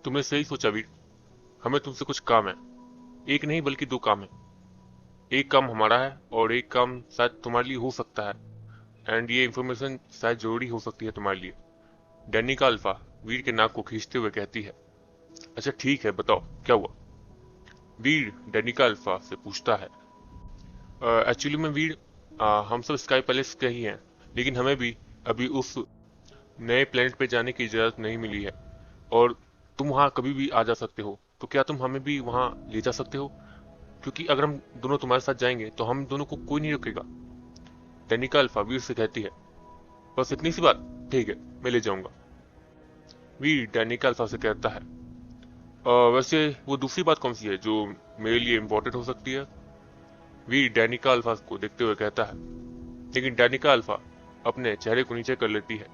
तुमने सही सोचा वीर। हमें तुमसे कुछ काम है। एक नहीं बल्कि दो काम है। एक काम हमारा है और एक काम शायद तुम्हारे लिए हो सकता है। एंड ये इन्फॉर्मेशन शायद जरूरी हो सकती है तुम्हारे लिए। डैनी का अल्फा वीर के नाक को खींचते हुए कहती है, अच्छा ठीक है, बताओ क्या हुआ। वीर डैनी का अल्फा से पूछता है, एक्चुअली में वीर, हम सब स्काई पैलेस के ही हैं, लेकिन हमें भी अभी उस नए प्लेनेट पे जाने की इजाजत नहीं मिली है। और तुम वहां कभी भी आ जा सकते हो, तो क्या तुम हमें भी वहां ले जा सकते हो? क्योंकि अगर हम दोनों तुम्हारे साथ जाएंगे तो हम दोनों को कोई नहीं रोकेगा। दैनिका अल्फा वीर से कहती है, बस इतनी सी बात? ठीक है, मैं ले जाऊंगा। वीर दैनिका अल्फा से कहता है, वैसे वो दूसरी बात कौन सी है जो मेरे लिए इम्पोर्टेंट हो सकती है? वीर डैनिका अल्फा को देखते हुए कहता है, लेकिन डैनिका अल्फा अपने चेहरे को नीचे कर लेती है।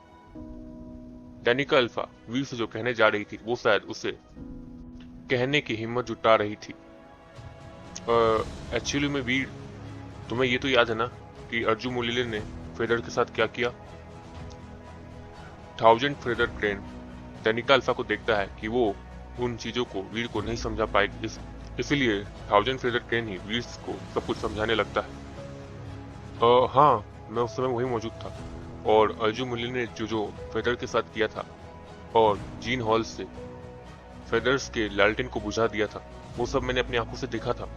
डैनिका अल्फा वीर से जो कहने जा रही थी वो शायद उसे कहने की हिम्मत जुटा रही थी। एक्चुअली में वीर, तुम्हें ये तो याद है ना कि अर्जुन मुलिले ने फेदर के साथ क्या किया? Thousand feather crane Dainik alpha को देखता है कि वो उन चीजों को वीर को नहीं समझा पाएगी, इसलिए थाउजेंड फेदर क्रेन ही वीर को सब कुछ समझाने लगता है। हाँ, मैं उस समय वही मौजूद था और अर्जुन मुलिले ने जो जो फेदर के साथ किया था और जीन हॉल से फेदर्स के लालटेन को बुझा दिया था, वो सब मैंने अपनी आंखों से देखा था।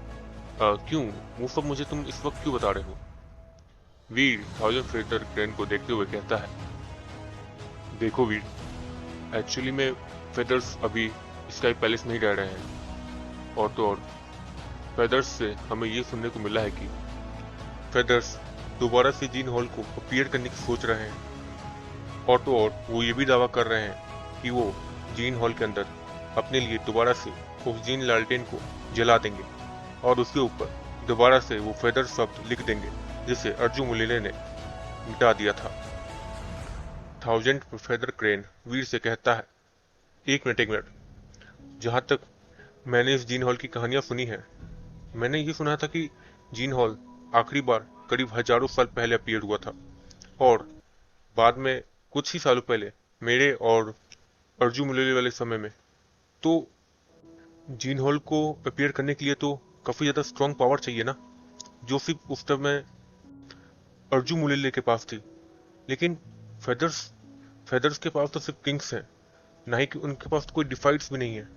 क्यों? वो सब मुझे तुम इस वक्त क्यों बता रहे हो? वीर थाउजेंड फेदर क्रेन को देखते हुए कहता है, देखो वीर, एक्चुअली में फेदर्स अभी स्काई पैलेस में ही रह रहे हैं। और तो और फेदर्स से हमें ये सुनने को मिला है कि फेदर्स दोबारा से जीन हॉल को अपीयर करने की सोच रहे हैं। और तो और वो ये भी दावा कर रहे हैं कि वो जीन हॉल के अंदर अपने लिए दोबारा से उस जीन लालटेन को जला देंगे और उसके ऊपर दोबारा से वो फेदर शब्द लिख देंगे जिसे अर्जुन मुलिले ने मिटा दिया था। थाउजेंड फेदर क्रेन वीर से कहता है, एक मिनट, जहां तक मैंने इस जीन हॉल की कहानियां सुनी है, मैंने ये सुना था कि जीन हॉल आखिरी बार करीब हजारों साल पहले अपीयर हुआ था और बाद में कुछ ही सालों पहले मेरे और अर्जुन मुलिले वाले समय में। तो जीन हॉल को अपीयर करने के लिए तो काफी ज्यादा स्ट्रॉन्ग पावर चाहिए ना, जो सिर्फ उस समय अर्जुन मुलिले के पास थी। लेकिन फेदर्स फेदर्स के पास तो सिर्फ किंग्स हैं, ना ही कि उनके पास तो कोई डिफाइड्स भी नहीं है।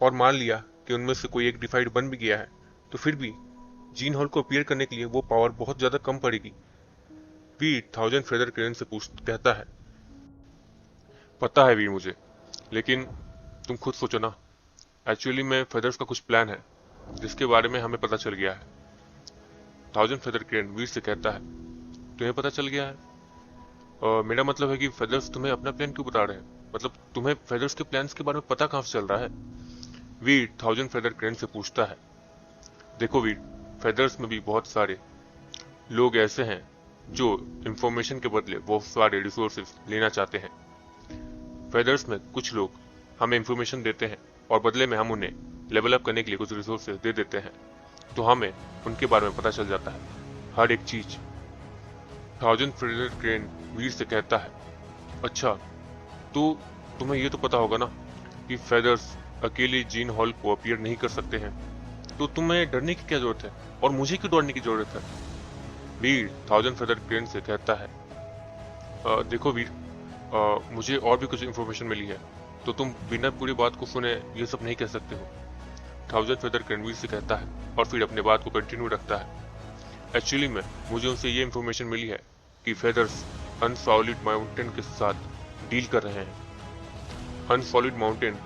और मान लिया कि उनमें से कोई एक डिफाइड बन भी गया है, तो फिर भी जीन हॉल को अपीयर करने के लिए वो पावर बहुत ज्यादा कम पड़ेगी। वीर थाउजेंड फेदर क्रेन से पूछ कहता है, पता है वीर मुझे, लेकिन तुम खुद सोचो ना। एक्चुअली में फेदर्स का कुछ प्लान है जिसके बारे में हमें पता चल गया है। थाउजेंड फेदर क्रेन वीर से कहता है, तुम्हें पता चल गया है? मेरा मतलब है कि फेदर्स तुम्हें अपना प्लान क्यों बता रहे हैं? मतलब तुम्हें फेदर्स के प्लान्स के बारे में पता कहां से चल रहा है? वीर थाउजेंड फेदर क्रेन से पूछता है, देखो वीर, फेदर्स में भी बहुत सारे लोग ऐसे हैं जो इंफॉर्मेशन के बदले बहुत सारे रिसोर्सेज लेना चाहते हैं। फेदर्स में कुछ लोग हमें इंफॉर्मेशन देते हैं और बदले में हम उन्हें लेवल अप करने के लिए कुछ रिसोर्सेज दे देते हैं, तो हमें उनके बारे में पता चल जाता है हर एक चीज। थाउजेंड फेदर क्रेन वीर से कहता है, अच्छा, तो तुम्हें ये तो पता होगा ना कि फेदर्स अकेले जीन हॉल को अपीयर नहीं कर सकते हैं, तो तुम्हें डरने की क्या जरूरत है और मुझे क्यों डरने की जरूरत है? वीर थाउजेंड फेदर क्रेन से कहता है, देखो वीर, मुझे और भी कुछ इन्फॉर्मेशन मिली है, तो तुम बिना पूरी बात को सुने ये सब नहीं कह सकते हो। थाउजेंड फेदर क्रेन वीर से कहता है और फिर अपने बात को कंटिन्यू रखता है, एक्चुअली में मुझे उनसे ये इन्फॉर्मेशन मिली है कि फेदर्स अनसॉलिड माउंटेन के साथ डील कर रहे हैं। अनसॉलिड माउंटेन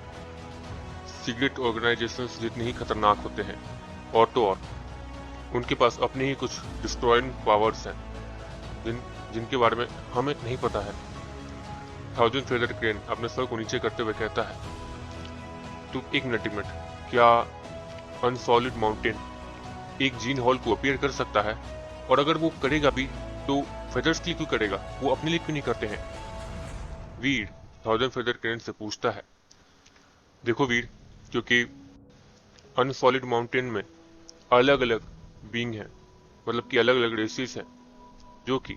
सीक्रेट ऑर्गेनाइजेशंस जितने ही खतरनाक होते हैं, और तो और उनके पास अपने ही कुछ डिस्ट्रॉइंग पावर्स हैं जिनके बारे में हमें नहीं पता है। थाउजेंड फेदर क्रेन अपने सर को नीचे करते हुए कहता है, तो एक मिनट, क्या अनसॉलिड माउंटेन एक जीन हॉल को अपीयर कर सकता है? और अगर वो करेगा भी तो फेदर्स के लिए क्यों करेगा, वो अपने लिए क्यों नहीं करते हैं? वीर थाउजेंड फेदर क्रेन से पूछता है, देखो वीर, क्योंकि अनसॉलिड माउंटेन में अलग अलग बीइंग है, मतलब कि अलग अलग रेसेस हैं जो कि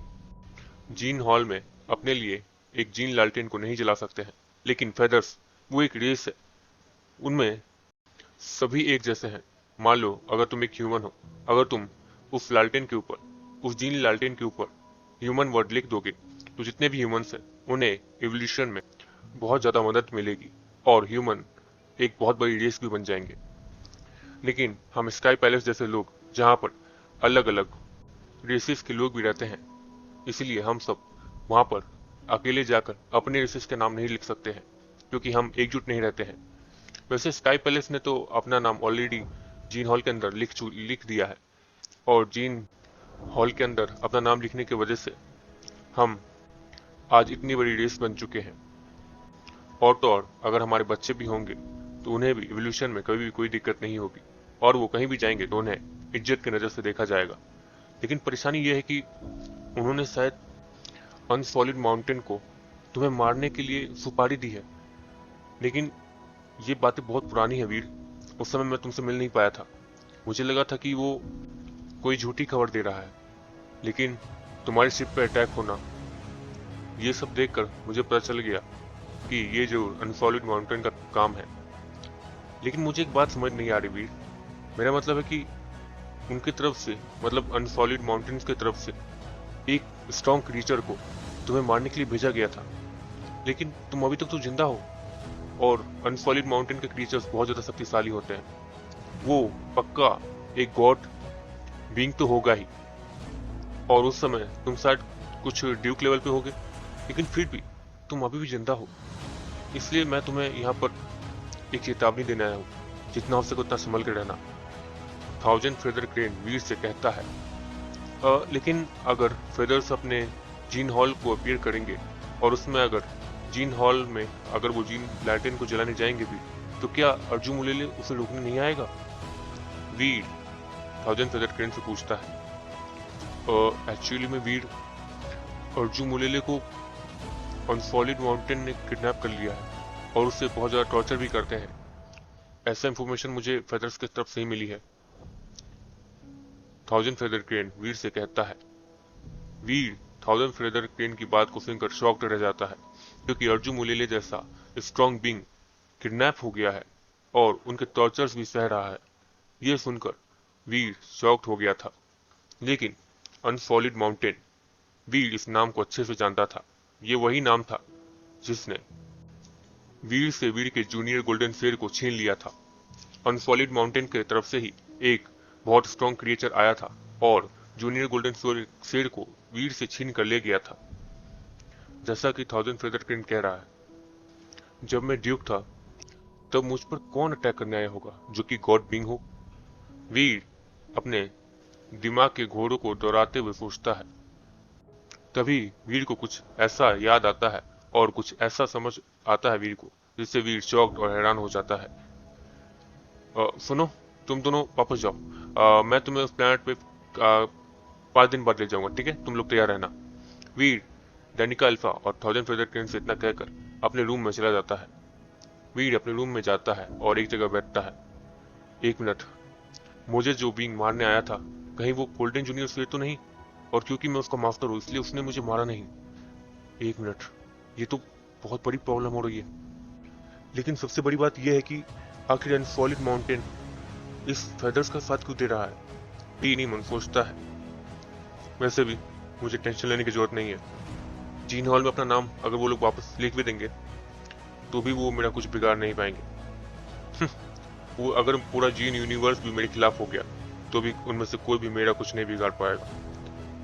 जीन हॉल में अपने लिए एक जीन लालटेन को नहीं जला सकते हैं, लेकिन फेदर्स वो एक रेस है, उनमें सभी एक जैसे हैं। मान लो अगर तुम एक ह्यूमन हो, अगर तुम उस लालटेन के ऊपर, उस जीनी लालटेन के ऊपर ह्यूमन वर्ड लिख दोगे तो जितने भी ह्यूमंस हैं उन्हें एवोल्यूशन में बहुत ज्यादा मदद मिलेगी और ह्यूमन एक बहुत बड़ी रेस भी बन जाएंगे। लेकिन हम स्काई पैलेस जैसे लोग, जहाँ पर अलग अलग रेसेस के लोग भी रहते हैं, इसलिए हम सब वहां पर अकेले जाकर अपने रेसेस के नाम नहीं लिख सकते हैं, क्योंकि हम एकजुट नहीं रहते हैं। वैसे स्काई पैलेस ने तो अपना नाम ऑलरेडी जीन हॉल के अंदर लिख दिया है, और जीन हॉल के अंदर अपना नाम लिखने की वजह से हम आज इतनी बड़ी रेस बन चुके हैं। और तो और अगर हमारे बच्चे भी होंगे तो उन्हें भी इवोल्यूशन में कभी भी कोई दिक्कत नहीं होगी, और वो कहीं भी जाएंगे तो उन्हें इज्जत की नजर से देखा जाएगा। लेकिन परेशानी यह है कि उन्होंने शायद अनसॉलिड माउंटेन को तुम्हें मारने के लिए सुपारी दी है। लेकिन ये बातें बहुत पुरानी है वीर, उस समय मैं तुमसे मिल नहीं पाया था। मुझे लगा था कि वो कोई झूठी खबर दे रहा है, लेकिन तुम्हारी शिप पे अटैक होना, ये सब देखकर मुझे पता चल गया कि ये जो अनसॉलिड माउंटेन का काम है। लेकिन मुझे एक बात समझ नहीं आ रही वीर, मेरा मतलब है कि उनकी तरफ से, मतलब अनसॉलिड माउंटेन्स की तरफ से एक स्ट्रॉन्ग क्रीचर को तुम्हें मारने के लिए भेजा गया था, लेकिन तुम अभी तक तो जिंदा हो। और अनसॉलिड माउंटेन के क्रीचर्स बहुत ज्यादा शक्तिशाली होते हैं, वो पक्का एक गॉड बीइंग तो होगा ही, और उस समय तुम शायद कुछ ड्यूक लेवल पे होगे, लेकिन फिर भी तुम अभी भी जिंदा हो। इसलिए मैं तुम्हें यहाँ पर एक चेतावनी देने आया हूँ, जितना हो सके उतना संभल कर रहना। थाउजेंड फेदर क्रेन वीर से कहता है। लेकिन अगर फेदर्स अपने जीन हॉल को अपीयर करेंगे और उसमें अगर जीन हॉल में अगर वो जीन लैटिन को जलाने जाएंगे भी, तो क्या अर्जुमुलेले उसे रोकने नहीं आएगा? वीर थाउजेंड फेदर क्रेन से पूछता है। एक्चुअली में वीर, अर्जुमुलेले को अनसॉलिड माउंटेन ने किडनैप कर लिया है और उससे बहुत ज्यादा टॉर्चर भी करते हैं। ऐसा इंफॉर्मेशन मुझे फेदर्स की तरफ से ही मिली है। थाउजेंड फेदर क्रेन वीर से कहता है। वीर थाउजेंड फेदर क्रेन की बात को सुनकर शॉक्ड रह जाता है, क्योंकि अर्जुमुलेले जैसा स्ट्रॉन्ग बीइंग किडनैप हो गया है और उनके टॉर्चर्स भी सह रहा है। यह सुनकर वीर शॉक्ड हो गया था। लेकिन अनसॉलिड माउंटेन, वीर इस नाम को अच्छे से जानता था। ये वही नाम था जिसने वीर से वीर के जूनियर गोल्डन शेर को छीन लिया था। अनसॉलिड माउंटेन की तरफ से ही एक बहुत स्ट्रॉन्ग क्रिएचर आया था और जूनियर गोल्डन शेर को वीर से छीन कर ले गया था। जैसा कि थाउजेंड फेदर क्रेन कह रहा है, जब मैं ड्यूक था तब मुझ पर कौन अटैक करने आया होगा जो कि गॉड बीइंग हो? वीर अपने दिमाग के घोड़ों को दोहराते हुए सोचता है। तभी वीर को कुछ ऐसा याद आता है और कुछ ऐसा समझ आता है वीर को, जिससे वीर शॉक्ड और हैरान हो जाता है। सुनो, तुम दोनों वापस जाओ। मैं तुम्हें उस प्लैनेट पे 5 दिन बाद ले जाऊंगा, ठीक है? तुम लोग तैयार रहना। वीर डेनिका अल्फा और थाउजेंड फेदर क्रेन से इतना कहकर अपने रूम में चला जाता है। वीर अपने रूम में जाता है और एक जगह बैठता है। 1 मिनट, मुझे जो बीइंग मारने आया था, कहीं वो गोल्डन जूनियर शेर तो नहीं? और क्योंकि मैं उसका मास्टर हूँ इसलिए उसने मुझे मारा नहीं। 1 मिनट, ये तो बहुत बड़ी प्रॉब्लम हो रही है। लेकिन सबसे बड़ी बात यह है कि आखिर अनसॉलिड माउंटेन इस फेदर्स का साथ क्यों दे रहा है? नहीं मन सोचता है। वैसे भी मुझे टेंशन लेने की जरूरत नहीं है। जीन हॉल में अपना नाम अगर वो लोग वापस लिख भी देंगे तो भी वो मेरा कुछ बिगाड़ नहीं पाएंगे। वो अगर पूरा जीन यूनिवर्स भी मेरे खिलाफ हो गया तो भी उनमें से कोई भी मेरा कुछ नहीं बिगाड़ पाएगा।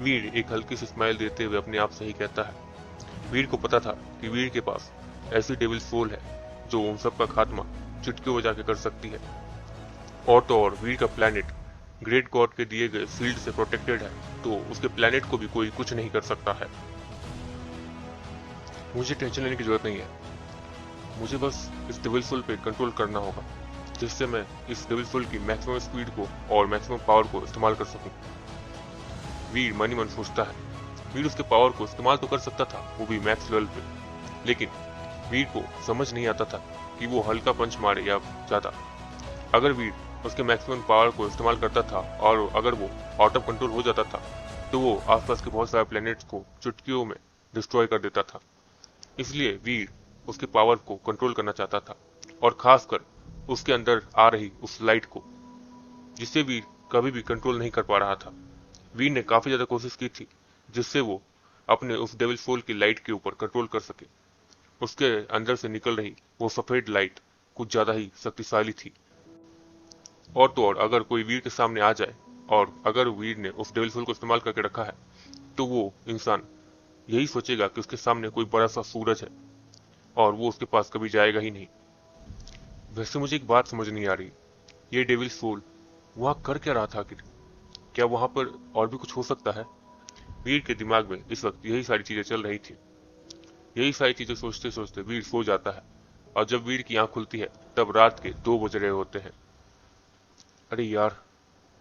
वीर एक हल्की सी स्माइल देते हुए अपने आप से ही कहता है। वीर को पता था कि वीर के पास ऐसी डेविल सोल है जो उन सब का खात्मा चुटकियों बजा के कर सकती है। और तो और वीर का प्लैनेट ग्रेट गॉड के दिए गए फील्ड से प्रोटेक्टेड है, तो उसके प्लैनेट को भी कोई कुछ नहीं कर सकता है। मुझे टेंशन लेने की जरूरत नहीं है। मुझे बस इस डेविल सोल पे कंट्रोल करना होगा, जिससे मैं इस डेविल सोल की मैक्सिमम स्पीड को और मैक्सिमम पावर को इस्तेमाल कर सकूं। वीर मनी मन सोचता है। वीर उसके पावर को इस्तेमाल तो कर सकता था, वो भी मैक्स लेवल पे, लेकिन वीर को समझ नहीं आता था कि वो हल्का पंच मारे या ज्यादा। अगर वीर उसके मैक्सिमम पावर को इस्तेमाल करता था और अगर वो आउट ऑफ कंट्रोल हो जाता था तो वो आसपास के बहुत सारे प्लैनेट्स को चुटकियों में डिस्ट्रॉय कर देता था। इसलिए वीर उसके पावर को कंट्रोल करना चाहता था, और खासकर उसके अंदर आ रही उस लाइट को, जिसे वीर कभी भी कंट्रोल नहीं कर पा रहा था। वीर ने काफी ज्यादा कोशिश की थी जिससे वो अपने उस डेविल सोल की लाइट के ऊपर कंट्रोल कर सके। उसके अंदर से निकल रही वो सफेद लाइट कुछ ज्यादा ही शक्तिशाली थी। और तो और अगर कोई वीर के सामने आ जाए और अगर वीर ने उस डेविल सोल को इस्तेमाल करके रखा है, तो वो इंसान यही सोचेगा कि उसके सामने कोई बड़ा सा सूरज है और वो उसके पास कभी जाएगा ही नहीं। वैसे मुझे एक बात समझ नहीं आ रही, ये डेविल सोल वहां कर क्या रहा था आखिर? क्या वहां पर और भी कुछ हो सकता है? वीर के दिमाग में इस वक्त यही सारी चीजें चल रही थी। यही सारी चीजें सोचते सोचते वीर सो जाता है, और जब वीर की आंख खुलती है तब रात के 2 बज रहे होते हैं। अरे यार,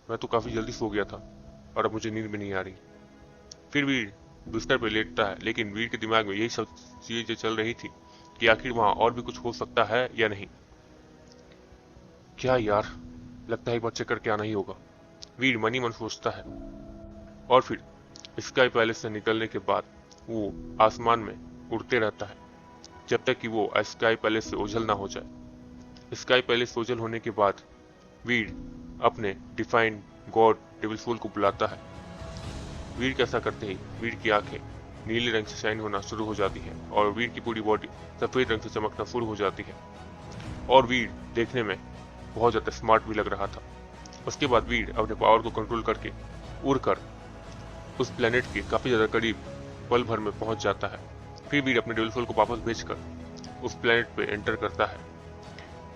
मैं तो काफी जल्दी सो गया था और अब मुझे नींद भी नहीं आ रही। फिर वीर बिस्तर पर लेटता है, लेकिन वीर के दिमाग में यही सब चीजें चल रही थी कि आखिर वहां और भी कुछ हो सकता है या नहीं। क्या यार, लगता है एक बार चेक करके आना ही होगा, वीर मन ही मन सोचता है। और फिर स्काई पैलेस से निकलने के बाद वो आसमान में उड़ते रहता है जब तक कि वो स्काई पैलेस से ओझल ना हो जाए। स्काई पैलेस से ओझल होने के बाद वीर अपने डिफाइंड गॉड डेविल सोल को बुलाता है। वीर कैसा करते ही वीर की आंखें नीले रंग से शाइन होना शुरू हो जाती है और वीर की पूरी बॉडी सफेद रंग से चमकना शुरू हो जाती है, और वीर देखने में बहुत ज्यादा स्मार्ट भी लग रहा था। उसके बाद वीर अपने पावर को कंट्रोल करके उड़कर उस प्लेनेट के काफी ज्यादा करीब पल भर में पहुंच जाता है। फिर वीर अपने डेविल सोल को वापस भेजकर उस प्लेनेट पे एंटर करता है।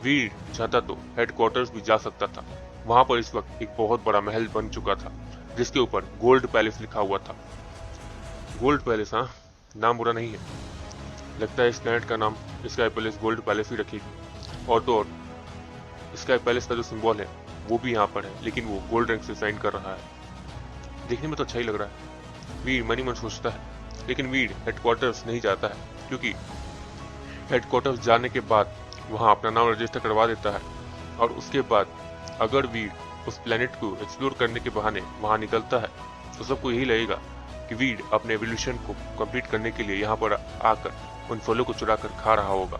वीर चाहता तो हेडक्वार्टर्स भी जा सकता था। वहां पर इस वक्त एक बहुत बड़ा महल बन चुका था जिसके ऊपर गोल्ड पैलेस लिखा हुआ था। गोल्ड पैलेस, हाँ, नाम बुरा नहीं है। लगता है इस प्लेनेट का नाम स्काई पैलेस गोल्ड पैलेस ही रखेगी। और तो और स्काई पैलेस का जो सिंबल है वो भी यहाँ पर है, लेकिन वो गोल्ड रंग से साइन कर रहा है। देखने में तो अच्छा ही लग रहा है, वीर मन ही मन सोचता है। लेकिन वीर हेडक्वार्टर्स नहीं जाता है, क्योंकि हेडक्वार्टर्स जाने के बाद वहां अपना नाम रजिस्टर करवा देता है, और उसके बाद अगर वीर उस प्लेनेट को एक्सप्लोर करने के बहाने वहां निकलता है तो सबको यही लगेगा कि वीर अपने एवोल्यूशन को कंप्लीट करने के लिए यहाँ पर आकर उन फलों को चुरा कर खा रहा होगा।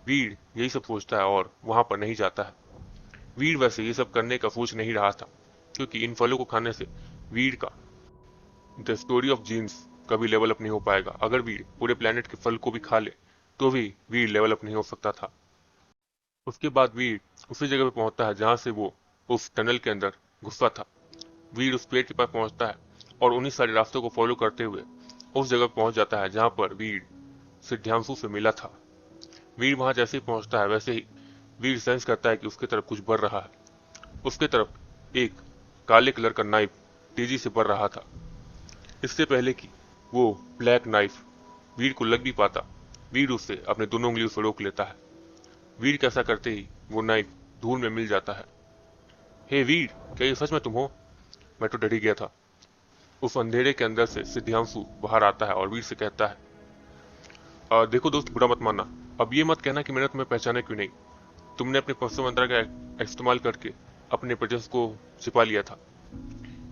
वीर यही सब सोचता है और वहां पर नहीं जाता है। वीर वैसे ये सब करने का सोच नहीं रहा था, क्योंकि इन फलों को खाने से वीर का द स्टोरी ऑफ जीन्स कभी लेवल अप नहीं हो पाएगा। अगर वीर पूरे प्लेनेट के फल को भी खा ले तो भी वीर लेवल अप नहीं हो सकता था। उसके बाद वीर उसी जगह पे पहुंचता है जहां से वो उस टनल के अंदर घुसा था। वीर उस पेड़ के पास पहुंचता है और उन्हीं सारे रास्तों को फॉलो करते हुए उस जगह पहुंच जाता है जहां पर वीर सिद्धांशु से मिला था। वीर वहां जैसे ही पहुंचता है वैसे ही वीर सेंस करता है कि उसके तरफ कुछ बढ़ रहा है। उसके तरफ एक काले कलर का नाइफ तेजी से बढ़ रहा था। इससे पहले कि वो ब्लैक नाइफ वीर को लग भी पाता, वीर उससे अपने दोनों उंगलियों से रोक लेता है। वीर कैसा करते ही वो नाइफ धूल में मिल जाता है। हे वीर, क्या ये सच में तुम हो? मैं तो डर ही गया था। उस अंधेरे के अंदर से सिद्धांशु बाहर आता है और वीर से कहता है, देखो दोस्त, बुरा मत मानना, अब ये मत कहना कि मैंने तुम्हें पहचाना क्यों नहीं। तुमने अपने परसों मंत्रा का इस्तेमाल करके अपने प्रजस को छिपा लिया था,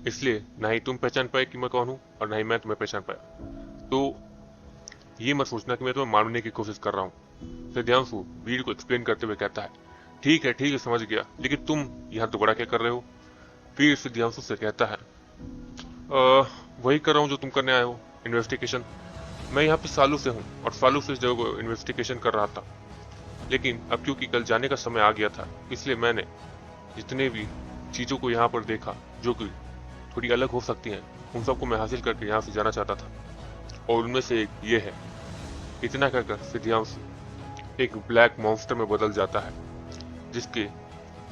इसलिए ना ही तुम पहचान पाए कि मैं कौन हूं और ना ही मैं तुम्हें पहचान पाया। तो ये मत सोचना कि मैं तुम्हें मारने की कोशिश कर रहा हूँ। सिद्धांशु वीर को एक्सप्लेन करते हुए कहता है, ठीक है समझ गया, लेकिन तुम यहाँ दोबारा क्या कर रहे हो? वीर सिद्धांशु से कहता है, वही कर रहा हूँ जो तुम करने आए हो, इन्वेस्टिगेशन। मैं यहाँ पे सालों से हूँ और सालों से इस जगह को इन्वेस्टिगेशन कर रहा था, लेकिन अब क्योंकि कल जाने का समय आ गया था, इसलिए मैंने जितने भी चीजों को यहाँ पर देखा जो कि थोड़ी अलग हो सकती हैं, उन सबको मैं हासिल करके यहाँ से जाना चाहता था, और उनमें से एक ये है। इतना कहकर सिद्धांशु एक ब्लैक मॉन्स्टर में बदल जाता है, जिसके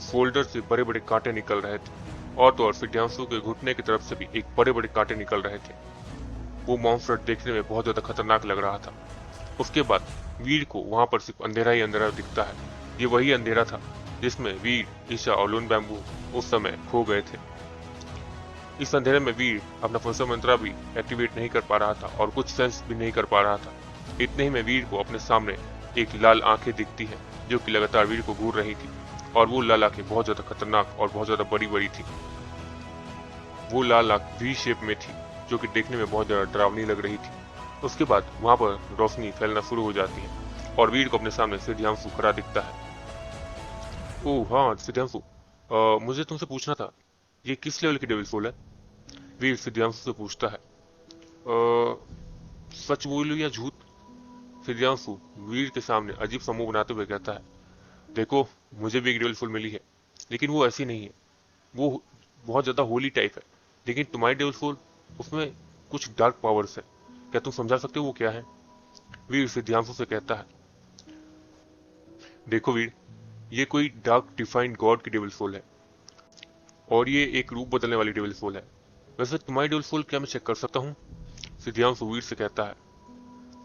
शोल्डर से बड़े बड़े कांटे निकल रहे थे, और तो और सिद्धांशु के घुटने की तरफ से भी एक बड़े बड़े कांटे निकल रहे थे। वो मॉन्स्टर देखने में बहुत ज्यादा खतरनाक लग रहा था। उसके बाद वीर को वहां पर सिर्फ अंधेरा ही अंधेरा दिखता है। ये वही अंधेरा था जिसमें वीर, ईशा और लून बैम्बू उस समय खो गए थे। इस अंधेरे में वीर अपना फंसा मंत्रा भी एक्टिवेट नहीं कर पा रहा था और कुछ सेंस भी नहीं कर पा रहा था। इतने ही में वीर को अपने सामने एक लाल आंखें दिखती है जो कि लगातार वीर को घूर रही थी, और वो लाल आंखें बहुत ज्यादा खतरनाक और बहुत ज्यादा बड़ी बड़ी थी। वो लाल आंख वी शेप में थी जो कि देखने में बहुत ज्यादा डरावनी लग रही थी। उसके बाद वहां पर रोशनी फैलना शुरू हो जाती है और वीर को अपने सामने सिद्धांशु खड़ा दिखता है। ओह हाँ सिद्धांशु, मुझे तुमसे पूछना था, ये किस लेवल की डेविल सोल है? वीर सिद्धांशु से पूछता है। सच बोलूं या झूठ? सिद्धांशु वीर के सामने अजीब सा मुंह बनाते हुए कहता है, देखो मुझे भी एक डेविल सोल मिली है, लेकिन वो ऐसी नहीं है, वो बहुत ज्यादा होली टाइप है। लेकिन तुम्हारी डेविल सोल, उसमें कुछ डार्क पावर्स है, क्या तुम समझा सकते हो वो क्या है? वीर सिद्धांशु से कहता है, देखो वीर, ये कोई डार्क डिफाइंड गॉड की डेविल सोल है, और ये एक रूप बदलने वाली डेविल सोल है। वैसे तुम्हारी डेविल सोल क्या मैं चेक कर सकता हूँ? सिद्धांशु वीर से कहता है,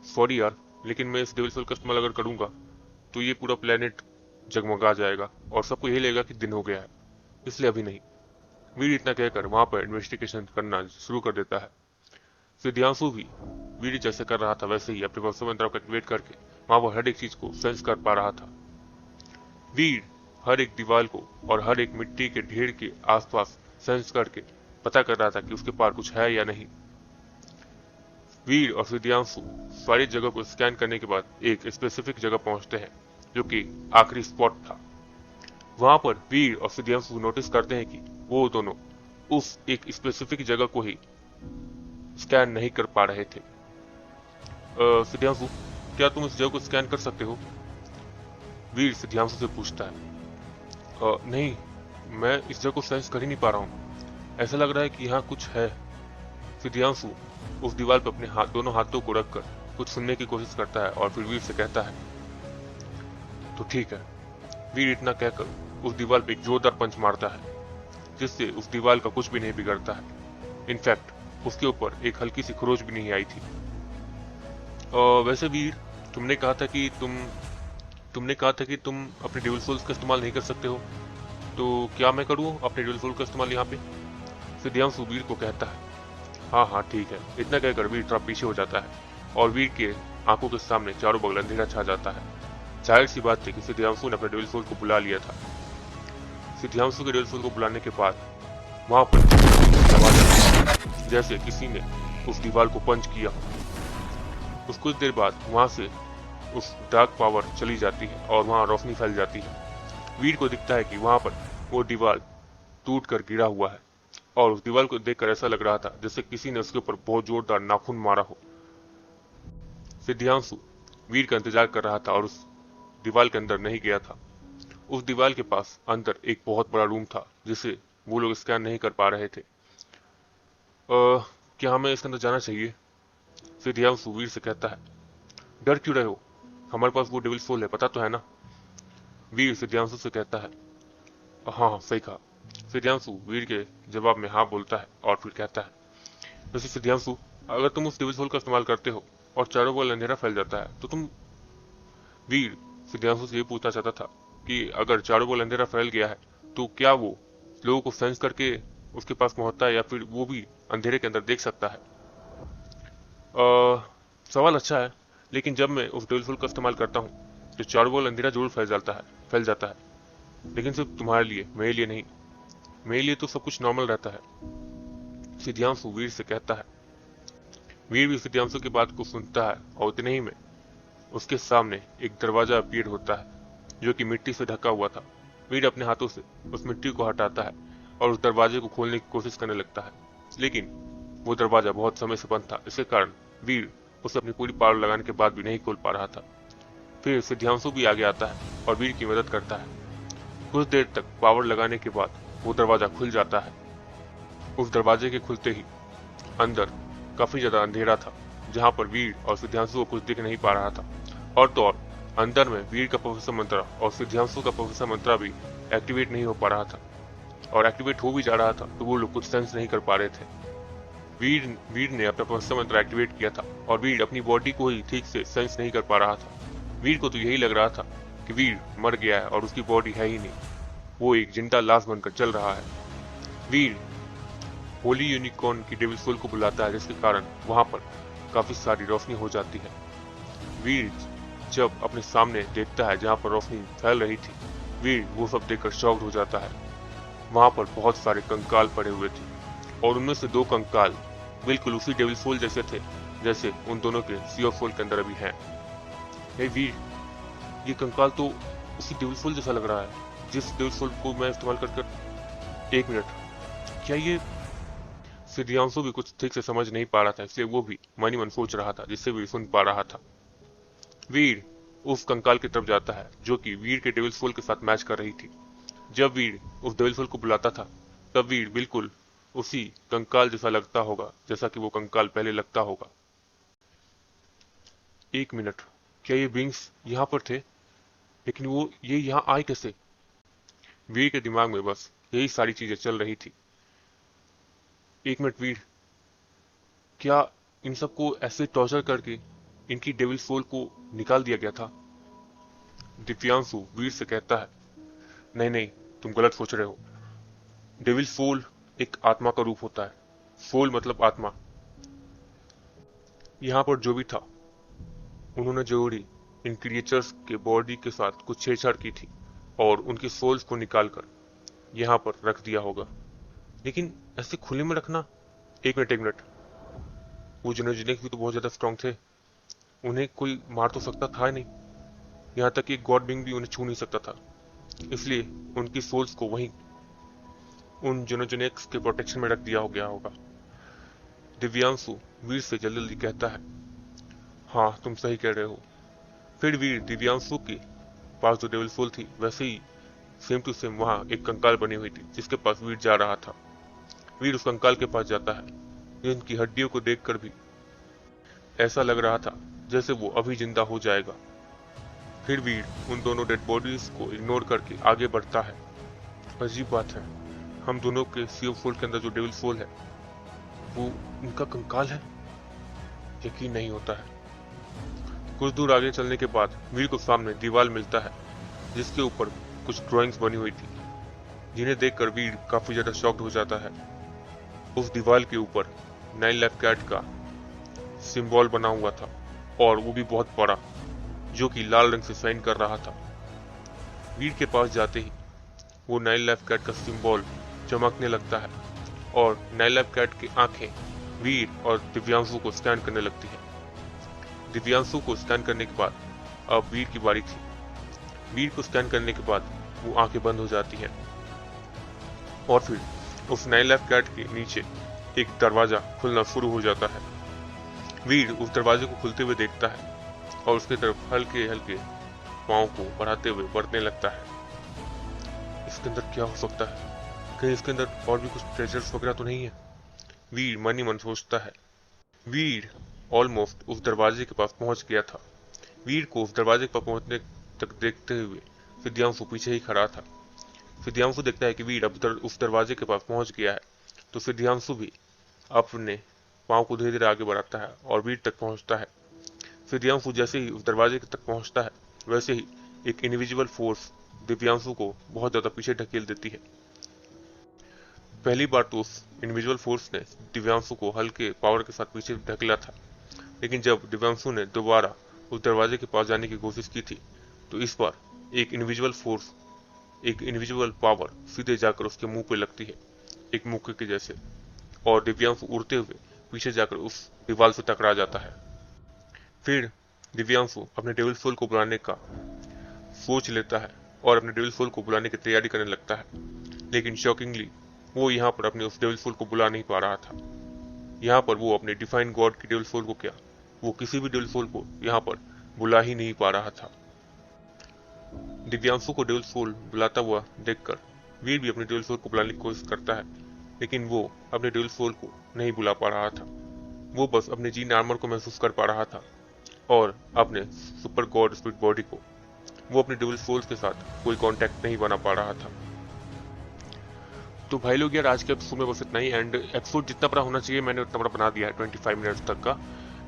सॉरी यार, लेकिन मैं इस डेविल सोल का इस्तेमाल अगर करूंगा तो ये पूरा प्लेनेट जगमगा जाएगा और सबको यही लगेगा कि दिन हो गया है, इसलिए अभी नहीं। वीर इतना कहकर वहां पर इन्वेस्टिगेशन करना शुरू कर देता है। सिद्धांशु भी वीर जैसे कर रहा था वैसे ही अपने भविष्य मंत्र को एक्टिवेट करके वहां पर हर एक चीज को सेंस कर पा रहा था। वीर हर एक दीवार को और हर एक मिट्टी के ढेर के आसपास सेंस करके पता कर रहा था कि उसके पार कुछ है या नहीं। वीर और सिद्धांशु सारी जगह को स्कैन करने के बाद एक स्पेसिफिक जगह पहुंचते हैं, जो कि आखिरी स्पॉट था। वहां पर वीर और सिद्धांशु नोटिस करते हैं कि वो दोनों उस एक स्पेसिफिक जगह को ही स्कैन नहीं कर पा रहे थे। सिद्धांशु, क्या तुम इस जगह को स्कैन कर सकते हो? वीर सिद्धांशु से पूछता है। नहीं, मैं इस जगह को सेंस कर ही नहीं पा रहा हूँ, ऐसा लग रहा है कि यहाँ कुछ है। सिद्धांशु उस दीवार पर अपने दोनों हाथों को रखकर कुछ सुनने की कोशिश करता है और फिर वीर से कहता है, तो ठीक है। वीर इतना कहकर उस दीवार पे एक जोरदार पंच मारता है, जिससे उस दीवार का कुछ भी नहीं बिगड़ता है। इनफैक्ट उसके ऊपर एक हल्की सी खरोच भी नहीं आई थी। वैसे वीर, तुमने कहा था कि तुम अपने डेविल सोल्स का इस्तेमाल नहीं कर सकते हो, तो क्या मैं करूँ अपने डेविल सोल का इस्तेमाल यहाँ पे? सिद्धांशु वीर को कहता है, हाँ हाँ ठीक है। इतना कहकर वीर थोड़ा पीछे हो जाता है और वीर के आंखों के सामने चारों बगल अंधेरा छा जाता है। जाहिर सी बात थी कि सिद्धांशु ने अपने डेविल सोल को बुला लिया था। सिद्धांशु के डेविल सोल को बुलाने के बाद वहां पर आवाज आई, जैसे किसी ने उस दीवार को पंच किया। उस कुछ देर बाद वहां से उस डार्क पावर चली जाती है और वहां रोशनी फैल जाती है। वीर को दिखता है कि वहां पर वो दीवार टूट कर गिरा हुआ है और उस दीवार को देखकर ऐसा लग रहा था जैसे किसी ने उसके ऊपर बहुत जोरदार नाखून मारा हो। सिद्धांशु वीर का इंतजार कर रहा था और उस दीवार के अंदर नहीं गया था। उस दीवार के पास अंदर एक बहुत बड़ा रूम था जिसे वो लोग स्कैन नहीं कर पा रहे थे। क्या हमें इसके अंदर जाना चाहिए? सिद्धांशु वीर से कहता है। डर क्यों रहे हो? हमारे पास वो डेविल सोल है, पता तो है ना? वीर सिद्धांशु से कहता है। हाँ सही कहा। सिद्धांशु वीर के जवाब में हाँ बोलता है और फिर कहता है, वैसे सिद्धांशु, अगर तुम उस डेविल सोल का इस्तेमाल करते हो और चारों बगल अंधेरा फैल जाता है तो तुम। वीर सिद्धांशु से ये पूछना चाहता था कि अगर चारों बगल अंधेरा फैल गया है तो क्या वो लोगों को सेंस करके उसके पास पहुंचता है या फिर वो भी अंधेरे के अंदर देख सकता है? सवाल अच्छा है, लेकिन जब मैं उस डेविल सोल का इस्तेमाल करता हूँ तो चारों बगल अंधेरा जरूर फैल जाता है, लेकिन सिर्फ तुम्हारे लिए, मेरे लिए नहीं। मेरे लिए तो सब कुछ नॉर्मल रहता है, सिद्धांशु वीर से कहता है। वीर भी सिद्धांशु की बात को सुनता है और उतने ही में उसके सामने एक दरवाजा अपीयर होता है जो कि मिट्टी से ढका हुआ था। वीर अपने हाथों से उस मिट्टी को हटाता है और उस दरवाजे को खोलने की कोशिश करने लगता है, लेकिन वो दरवाजा बहुत समय से बंद था। इसके कारण वीर उसे अपनी पूरी पावर लगाने के बाद भी नहीं खोल पा रहा था। फिर सिद्धांशु भी आगे आता है और वीर की मदद करता है। कुछ देर तक पावर लगाने के बाद वो दरवाजा खुल जाता है। उस दरवाजे के खुलते ही अंदर काफी ज्यादा अंधेरा था, जहां पर वीर और सिद्धांशु को कुछ दिख नहीं पा रहा था। और तो और अंदर में वीर का प्रोफेसर मंत्रा और सिद्धांशु का प्रोफेसर मंत्रा भी एक्टिवेट नहीं हो पा रहा था, और एक्टिवेट हो भी जा रहा था तो वो लोग कुछ सेंस नहीं कर पा रहे थे। वीर ने अपना प्रोफेसर मंत्र एक्टिवेट किया था और वीर अपनी बॉडी को ही ठीक से सेंस नहीं कर पा रहा था। वीर को तो यही लग रहा था कि वीर मर गया है और उसकी बॉडी है ही नहीं, वो एक जिंदा लाश बनकर चल रहा है। वीर होली यूनिकॉर्न की डेविल सोल को बुलाता है, जिसके कारण वहां पर काफी सारी रोशनी हो जाती है। वीर जब अपने सामने देखता है जहां पर रोशनी फैल रही थी, वीर वो सब देखकर शॉक्ड हो जाता है। वहां पर बहुत सारे कंकाल पड़े हुए थे और उनमें से 2 कंकाल बिल्कुल उसी डेविल सोल जैसे थे जैसे उन दोनों के सी ऑफ सोल के अंदर अभी हैं। हे वीर, ये कंकाल तो उसी डेविल सोल जैसा लग रहा है जिस डेविल सोल को मैं इस्तेमाल कर। एक मिनट, क्या ये सिद्धांशु भी कुछ ठीक से समझ नहीं पा रहा था, इसलिए वो भी मन ही मन सोच रहा था जिससे वीर सुन पा रहा था। वीर उस कंकाल की तरफ जाता है जो कि वीर के डेविल सोल के साथ मैच कर रही थी। जब वीर उस डेविल सोल को बुलाता था तब वीर बिल्कुल उसी कंकाल जैसा लगता होगा जैसा कि वो कंकाल पहले लगता होगा। एक मिनट, क्या ये बींग्स यहाँ पर थे? लेकिन वो ये यहाँ आए कैसे? वीर के दिमाग में बस यही सारी चीजें चल रही थी। एक मिनट वीर, क्या इन सबको ऐसे टॉर्चर करके इनकी डेविल सोल को निकाल दिया गया था? दिव्यांशु वीर से कहता है, नहीं नहीं, तुम गलत सोच रहे हो। डेविल सोल एक आत्मा का रूप होता है। सोल मतलब आत्मा। यहाँ पर जो भी था उन्होंने जरूरी इन क्रिएचर्स के बॉडी के साथ कुछ छेड़छाड़ की थी और उनकी सोल्स को निकालकर यहाँ पर रख दिया होगा। लेकिन ऐसे खुले में रखना? एक मिनट, वो जेनोजेनिक्स भी तो बहुत ज्यादा स्ट्रांग थे, उन्हें कोई मार तो सकता था नहीं। यहाँ तक कि गॉड बिंग भी उन्हें छू नहीं सकता था, इसलिए उनकी सोल्स को वहीं उन जेनोजेनिक्स के प्रोटेक्शन में रख दिया हो गया होगा। दिव्यांशु वीर से जल्दी जल्दी कहता है, हाँ तुम सही कह रहे हो। फिर वीर दिव्यांशु के पास जो डेविल सोल थी वैसे ही सेम टू सेम वहां एक कंकाल बनी हुई थी जिसके पास वीर जा रहा था। वीर उस कंकाल के पास जाता है। इनकी हड्डियों को देखकर भी ऐसा लग रहा था जैसे वो अभी जिंदा हो जाएगा। फिर वीर उन दोनों डेड बॉडीज को इग्नोर करके आगे बढ़ता है। अजीब बात है, हम दोनों के सी ऑफ सोल के अंदर जो डेविल सोल है वो उनका कंकाल है। यकीन नहीं होता है। कुछ दूर आगे चलने के बाद वीर को सामने दीवार मिलता है जिसके ऊपर कुछ ड्राइंग्स बनी हुई थी, जिन्हें देखकर वीर काफी ज्यादा शॉक्ड हो जाता है। उस दीवार के ऊपर 9 लाइफ कैट का सिंबल बना हुआ था और वो भी बहुत बड़ा, जो कि लाल रंग से शाइन कर रहा था। वीर के पास जाते ही वो 9 लाइफ कैट का सिंबल चमकने लगता है और 9 लाइफ कैट की आंखें वीर और दिव्यांशु को स्कैन करने लगती है। दिव्यांशु को स्कैन करने के बाद अब वीर की बारी थी। वीर को स्कैन करने के बाद वो आंखें बंद हो जाती हैं और फिर उस 9 लाइफ कैट के नीचे एक दरवाजा खुलना शुरू हो जाता है। वीर उस दरवाजे को खुलते हुए देखता है और उसकी तरफ हल्के हल्के पांव को बढ़ाते हुए बढ़ने लगता है। इसके अंदर क्या हो सकता है? कहीं इसके अंदर और भी कुछ ट्रेजर्स वगैरह तो नहीं है? वीर मन ही मन सोचता है। वीर ऑलमोस्ट उस दरवाजे के पास पहुंच गया था। वीर को उस दरवाजे पर पहुंचने तक देखते हुए सिद्धांशु पीछे ही खड़ा था। सिद्धांशु देखता है कि वीर अब उस दरवाजे के पास पहुंच गया है, तो सिद्धांशु भी अपने पांव को धीरे धीरे आगे बढ़ाता है और वीर तक पहुंचता है। सिद्धांशु जैसे ही उस दरवाजे तक पहुंचता है वैसे ही एक इनविजिबल फोर्स दिव्यांशु को बहुत ज्यादा पीछे ढकेल देती है। पहली बार तो उस इनविजिबल फोर्स ने दिव्यांशु को हल्के पावर के साथ पीछे ढकेला था, लेकिन जब दिव्यांशु ने दोबारा उस दरवाजे के पास जाने की कोशिश की थी तो इस बार एक इनविजिबल फोर्स, एक इनविजिबल पावर सीधे जाकर उसके मुंह पे लगती है, एक मुक्के के जैसे, और दिव्यांशु उड़ते हुए पीछे जाकर उस दीवार से टकरा जाता है। फिर दिव्यांशु अपने डेविल सोल को बुलाने का सोच लेता है और अपने डेविल सोल को बुलाने की तैयारी करने लगता है, लेकिन शॉकिंगली वो यहाँ पर अपने उस डेविल सोल को बुला नहीं पा रहा था। यहाँ पर वो अपने डिफाइन गॉड की डेविल सोल को क्या, वो किसी भी डेविल सोल को यहाँ पर बुला ही नहीं पा रहा था। दिव्यांशु को डेविल सोल बुलाता हुआ देखकर वीर भी अपने डेविल सोल को बुलाने की कोशिश करता है, लेकिन वो अपने डेविल सोल को नहीं बुला पा रहा था। वो बस अपने जीन आर्मर को महसूस कर पा रहा था और अपने सुपर गॉड स्पिरिट बॉडी को। वो अपने डेविल सोल्स के साथ कोई कांटेक्ट नहीं बना पा रहा था। तो भाई लोग यार, आज के एपिसोड में बस इतना ही। एंड एपिसोड जितना बड़ा होना चाहिए मैंने उतना बड़ा बना दिया है, 25 मिनट्स तक का।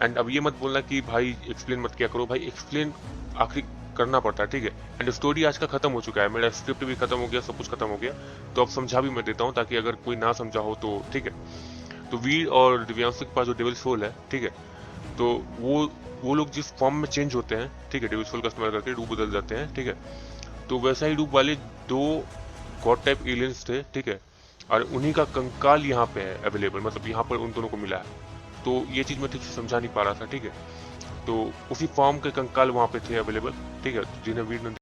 एंड अब ये मत बोलना कि भाई एक्सप्लेन मत किया करो, भाई एक्सप्लेन आखिर करना पड़ता है, ठीक है। एंड स्टोरी आज का खत्म हो चुका है, मेरा स्क्रिप्ट भी खत्म हो गया, सब कुछ खत्म हो गया, तो अब समझा भी मैं देता हूँ ताकि अगर कोई ना समझा हो तो ठीक है। तो वीर और दिव्यांशु के पास जो डेविल सोल है, ठीक है, तो वो लोग जिस फॉर्म में चेंज होते हैं, ठीक है, डेविल सोल का इस्तेमाल करके रूप बदल जाते हैं, ठीक है। तो वैसा ही रूप वाले 2 गॉड टाइप एलियंस थे, ठीक है, और उन्हीं का कंकाल यहाँ पे है अवेलेबल, मतलब यहाँ पर उन दोनों को मिला है। तो ये चीज मैं ठीक से समझा नहीं पा रहा था, ठीक है। तो उसी फॉर्म के कंकाल वहां पे थे अवेलेबल, ठीक है, जिन्हें वीर ने